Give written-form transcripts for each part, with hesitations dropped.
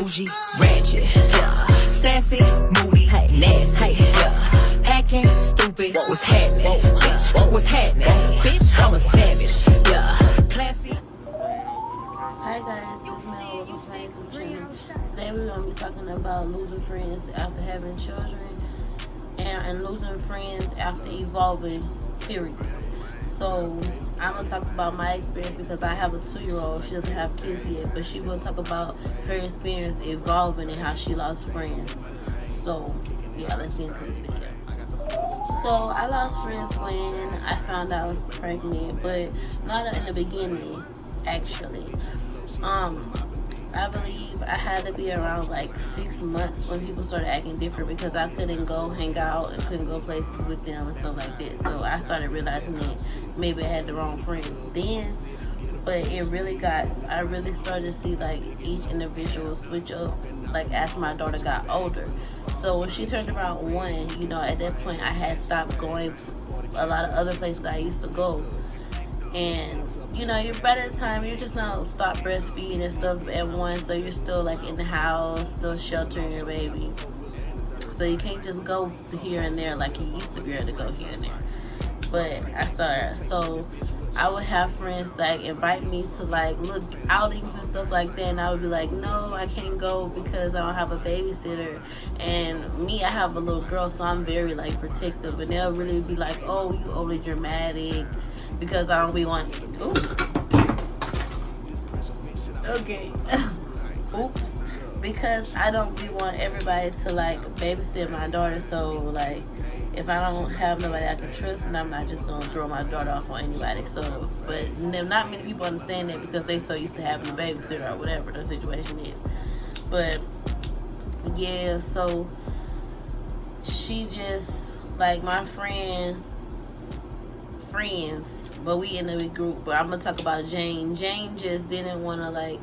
bougie, ratchet, yeah. Sassy, moody, nasty, yeah. Acting stupid, what's happening, bitch, what's happening, bitch, I'm a savage, yeah. Classy. Hi guys, it's Mel. Welcome to my YouTube channel. Today we're going to be talking about losing friends after having children and losing friends after evolving, period. So I'm going to talk about my experience because I have a 2-year-old. She doesn't have kids yet, but she will talk about her experience evolving and how she lost friends. So yeah, let's get into this video. So I lost friends when I found out I was pregnant, but not in the beginning, actually. I believe I had to be around like 6 months when people started acting different because I couldn't go hang out and couldn't go places with them and stuff like that. So I started realizing that maybe I had the wrong friends then, but I really started to see like each individual switch up like as my daughter got older. So when she turned around 1, you know, at that point I had stopped going a lot of other places I used to go. And you know, by that time you're just now stop breastfeeding and stuff at 1, so you're still like in the house, still sheltering your baby. So you can't just go here and there like you used to be able to go here and there. But I started, so I would have friends that invite me to like little outings and stuff like that, and I would be like, no, I can't go because I don't have a babysitter. And me, I have a little girl, so I'm very like protective, and they'll really be like, oh, you overly dramatic because I don't be wanting. Ooh. Okay. Oops. Because I don't be want everybody to like babysit my daughter, so like if I don't have nobody I can trust, then I'm not just gonna throw my daughter off on anybody. So, but not many people understand that because they so used to having a babysitter or whatever the situation is. But yeah, so she just like my friends, but we in a big group. But I'm gonna talk about Jane. Jane just didn't want to like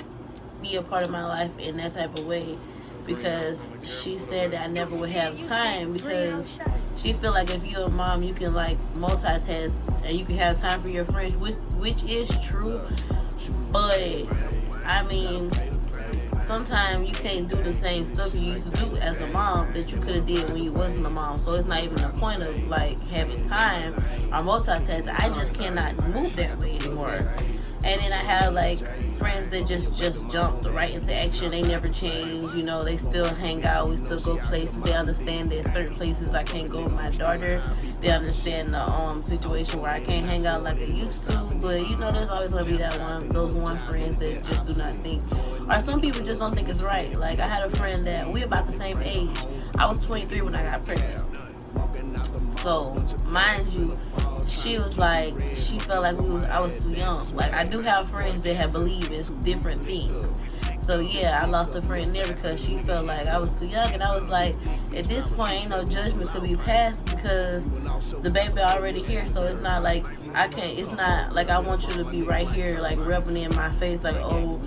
be a part of my life in that type of way because she said that I never would have time because she feel like if you're a mom you can like multitask and you can have time for your friends, which is true, but I mean sometimes you can't do the same stuff you used to do as a mom that you could have did when you wasn't a mom. So it's not even the point of like having time or multitask. I just cannot move that way anymore. And then I have like friends that just jumped right into action. They never change, you know, they still hang out, we still go places. They understand that certain places I can't go with my daughter. They understand the situation where I can't hang out like I used to. But you know, there's always gonna be those one friends that just do not think, or some people just don't think it's right. Like I had a friend that we about the same age. I was 23 when I got pregnant. So mind you, she was like, she felt like I was too young. Like I do have friends that have believed in different things. So yeah, I lost a friend there because she felt like I was too young, and I was like, at this point, ain't no judgment could be passed because the baby already here. So it's not like I can't. It's not like I want you to be right here, like rubbing in my face, like, oh,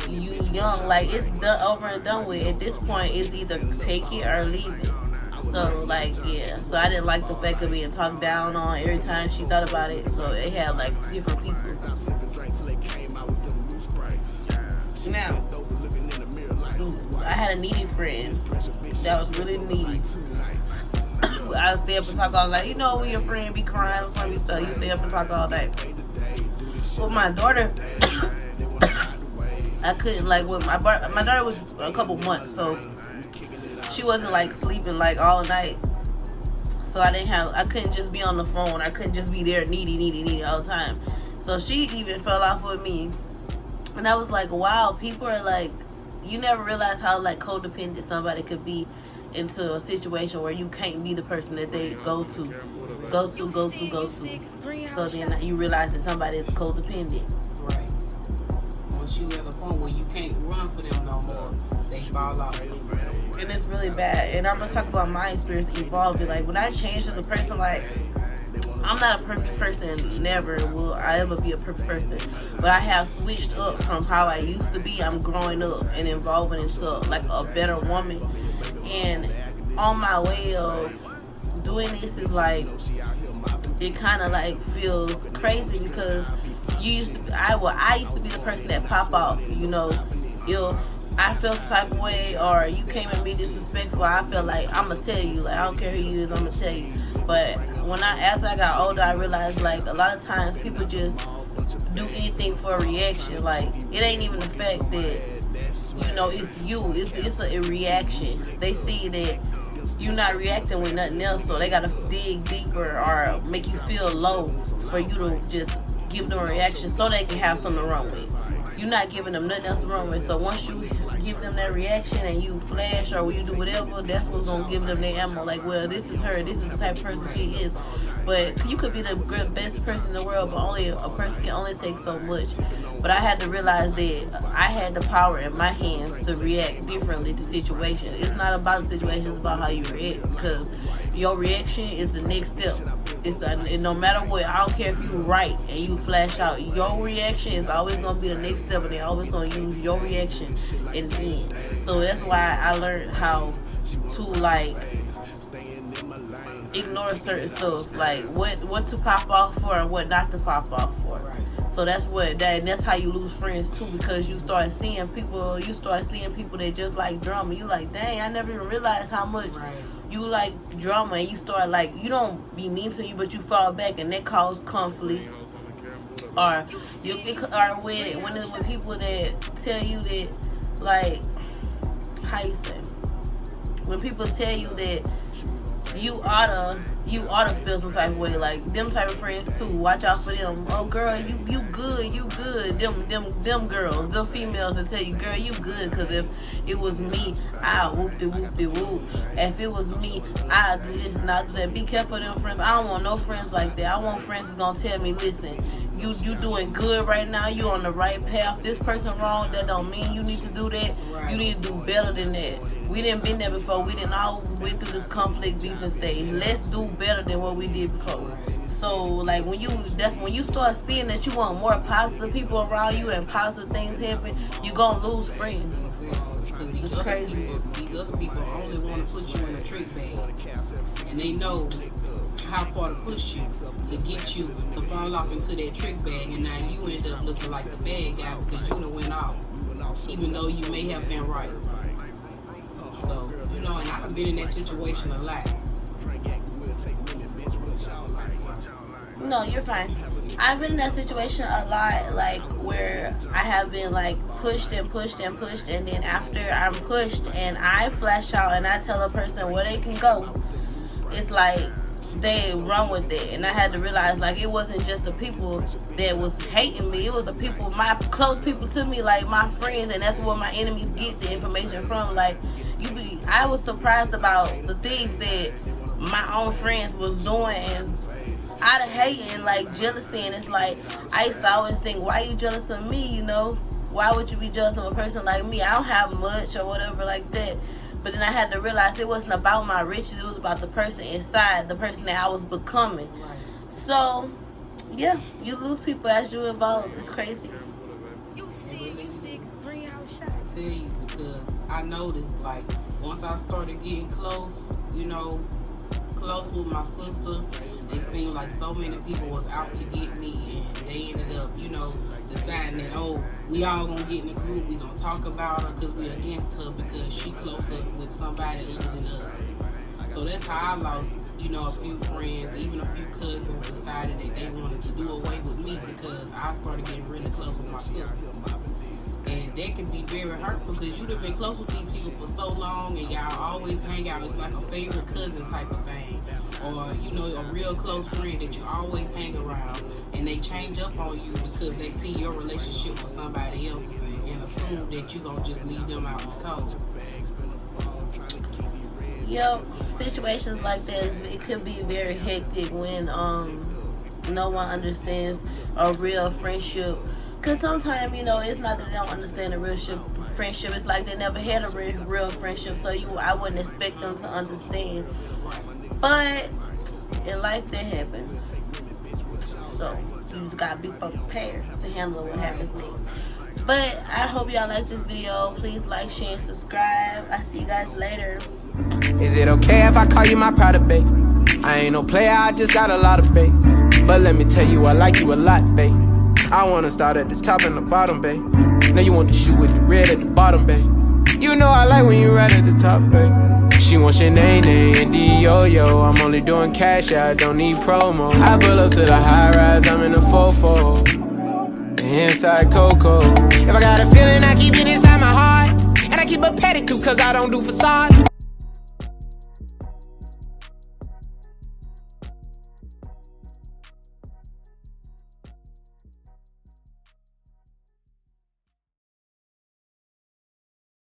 you young. Like it's done, over and done with. At this point, it's either take it or leave it. So like yeah, so I didn't like the fact of being talked down on every time she thought about it. So it had like different people. Now, I had a needy friend that was really needy. I would stay up and talk all night. You know, when your friend be crying or something, so you stay up and talk all night. With my daughter, I couldn't like with my daughter was a couple months, so she wasn't like sleeping like all night. So I couldn't just be on the phone. I couldn't just be there needy all the time. So she even fell off with me. And I was like, wow, people are like, you never realize how like codependent somebody could be into a situation where you can't be the person that they go to. So then you realize that somebody is codependent. Right. Once you at a point where you can't run for them no more, they fall off. And it's really bad. And I'm gonna talk about my experience evolving. Like when I changed as a person, like I'm not a perfect person. Never will I ever be a perfect person. But I have switched up from how I used to be. I'm growing up and evolving into like a better woman. And on my way of doing this is like, it kind of like feels crazy because I used to be the person that pop off, you know, if I felt the type of way, or you came at me disrespectful, I feel like I'ma tell you. Like, I don't care who you is, I'ma tell you. But as I got older, I realized like a lot of times people just do anything for a reaction. Like, it ain't even the fact that, you know, it's you. It's a reaction. They see that you not reacting with nothing else, so they gotta dig deeper or make you feel low for you to just give them a reaction so they can have something to run with. You're not giving them nothing else to run with. So once you give them that reaction and you flash or you do whatever, that's what's gonna give them their ammo. Like, well, this is her. This is the type of person she is. But you could be the best person in the world, but only a person can only take so much. But I had to realize that I had the power in my hands to react differently to situations. It's not about the situation, it's about how you react, because your reaction is the next step. And no matter what, I don't care if you right and you flash out, your reaction is always going to be the next step, and they're always going to use your reaction in the end. So that's why I learned how to, like, ignore certain stuff, like what to pop off for and what not to pop off for. So that's how you lose friends too, because you start seeing people that just like drama. You like, dang, I never even realized how much you like drama, and you start, like, you don't be mean to you, but you fall back, and that causes conflict. Or when people that tell you that, like, how you say, when people tell you that you oughta feel some type of way, like, them type of friends too, watch out for them. Oh, girl, you good. Them girls, them females that tell you, girl, you good, because if it was me, I'll whoop-de-whoop-de-whoop. If it was me, I'll do this and I'll do that. Be careful of them friends. I don't want no friends like that. I want friends that's gonna tell me, listen, you doing good right now, you on the right path. This person wrong, that don't mean you need to do that. You need to do better than that. We didn't been there before. We didn't all went through this conflict beefing stage. Let's do better than what we did before. So, like, when you start seeing that you want more positive people around you and positive things happen, you gonna lose friends. It's crazy. These other people only want to put you in a trick bag, and they know how far to push you to get you to fall off into that trick bag, and now you end up looking like the bad guy because you done went off, even though you may have been right. So, you know, and I've been in that situation a lot. No, you're fine. I've been in that situation a lot, like, where I have been, like, pushed, and then after I'm pushed and I flash out and I tell a person where they can go, it's like they run with it. And I had to realize, like, it wasn't just the people that was hating me, it was the people, my close people to me, like my friends, and that's where my enemies get the information from. Like, I was surprised about the things that my own friends was doing, and out of hate and, like, jealousy. And it's like, I used to always think, why you jealous of me, you know? Why would you be jealous of a person like me? I don't have much or whatever like that. But then I had to realize it wasn't about my riches, it was about the person inside, the person that I was becoming. So, yeah, you lose people as you evolve. It's crazy. I tell you, because I noticed, like, once I started getting close, you know, close with my sister, it seemed like so many people was out to get me, and they ended up, you know, deciding that, oh, we all gonna get in the group, we gonna talk about her because we're against her because she closer with somebody other than us. So that's how I lost, you know, a few friends, even a few cousins decided that they wanted to do away with me because I started getting really close with my sister. And that can be very hurtful because you've been close with these people for so long and y'all always hang out. It's like a favorite cousin type of thing. Or, you know, a real close friend that you always hang around, and they change up on you because they see your relationship with somebody else and assume that you're going to just leave them out in the cold. Yep, situations like this, it could be very hectic when no one understands a real friendship. Because sometimes, you know, it's not that they don't understand a real friendship. It's like they never had a real friendship, so I wouldn't expect them to understand. But in life, that happens. So you just gotta be prepared to handle what happens next. But I hope y'all like this video. Please like, share, and subscribe. I'll see you guys later. Is it okay if I call you my pride, babe? I ain't no player, I just got a lot of babe. But let me tell you, I like you a lot, babe. I wanna start at the top and the bottom, babe. Now you want the shoe with the red at the bottom, babe. You know I like when you right at the top, babe. She wants your name and D-Yo-Yo. I'm only doing cash, yeah, I don't need promo. I pull up to the high rise, I'm in the 4-4. Inside Coco. If I got a feeling, I keep it inside my heart. And I keep a pedicure cause I don't do facade.